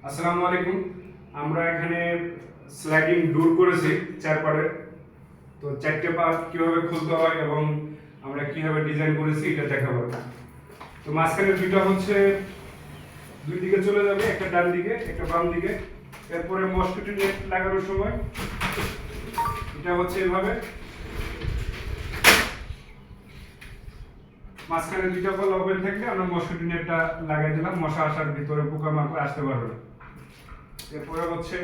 আসসালামু আলাইকুম। আমরা এখানে স্লাইডিং ডোর করেছি চার পার্টের। তো চারটে পার্ট কিভাবে খুলতে হয় এবং আমরা কিভাবে ডিজাইন করেছি এটা দেখাবো। তো মাঝখানে দুইটা হচ্ছে দুই দিকে চলে যাবে, একটা ডান দিকে একটা বাম দিকে। এরপরে মসকিটো নেট লাগানোর সময় এটা হচ্ছে এভাবে মাঝখানে দুইটা কল ওপেন থাকলে আমরা মসকিটো নেটটা লাগাই দিলাম, মশা আসার ভিতরে পোকামাকড় আসতে পারবে না। এরপরে হচ্ছে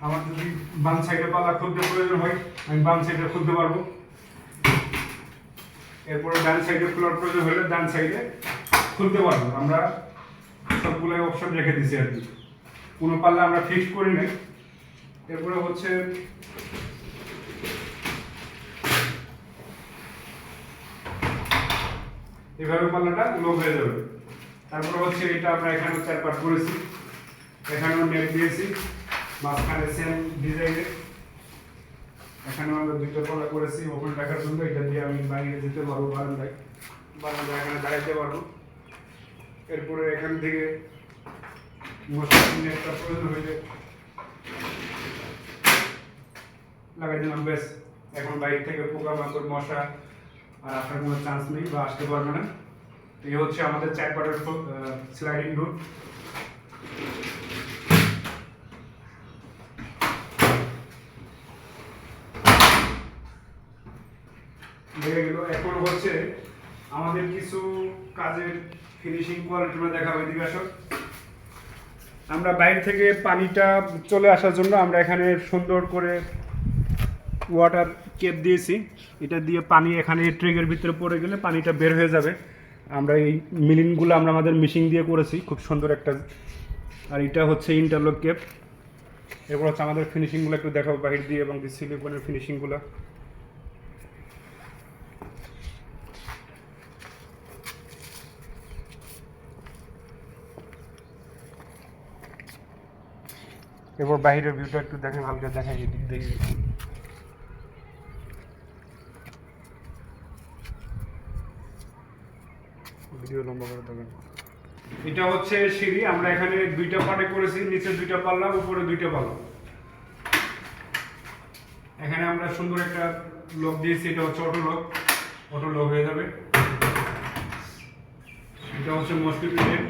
আমার যদি বাম সাইডে পাল্লা খুলতে প্রয়োজন হয় আমি বাম সাইডে খুলতে পারবো। এরপরে ডান সাইডে খোলার প্রয়োজন হলে ডান সাইডে খুলতে পারবো। আমরা সবগুলোই অপশন রেখে দিছি আর কি, কোনো পাল্লা আমরা ফিক্সড করি নাই। এরপরে হচ্ছে এভাবে পাল্লাটা লক হয়ে যাবে। তারপরে হচ্ছে এটা আমরা এখানে চার পার্ট করেছি, এখানেও নেট দিয়েছি মাঝখানে সেম ডিজাইনে। এখানেও আমরা দুইটা পাল্লা করেছি ওপেন রাখার জন্য, এটা দিয়ে আমি বাইরে যেতে পারবো, বারান্দায় এখানে দাঁড়াইতে পারবো। এরপরে এখান থেকে নেটটা প্রয়োজন হইলে লাগাই দিলাম, বেশ। এখন বাইরে থেকে পোকামাকড় মশা আর আসার কোনো চান্স নেই বা আসতে পারবে না। এই হচ্ছে আমাদের চার পার্টের স্লাইডিং ডোর। দেখে গেল। এখন হচ্ছে আমাদের কিছু কাজের ফিনিশিং কোয়ালিটিটা দেখাবো, এদিকে আসো। আমরা বাইরে থেকে পানিটা চলে আসার জন্য আমরা এখানে সুন্দর করে ওয়াটার কেপ দিয়েছি। এটা দিয়ে পানি এখানে ট্রেগের ভিতরে পড়ে গেলে পানিটা বের হয়ে যাবে। আমরা এই মিলিনগুলো আমরা আমাদের মেশিন দিয়ে করেছি, খুব সুন্দর একটা। আর এটা হচ্ছে ইন্টারলক কেপ। এরপর হচ্ছে আমাদের ফিনিশিংগুলো একটু দেখাবো বাইরে দিয়ে, এবং সিলিকনের ফিনিশিংগুলো। এরপর বাইরের ভিউটা একটু দেখেন, হালকা দেখাই এদিক দেখি। ভিডিও লম্বা করে দেবেন। এটা হচ্ছে সিঁড়ি, আমরা এখানে দুইটা পার্টে করেছি, নিচে দুইটা পাল্লা উপরে দুইটা পাল্লা। এখানে আমরা সুন্দর একটা লক দিয়েছি, এটা হচ্ছে অটো লক হয়ে যাবে। এটা হচ্ছে মসকিটো নেট।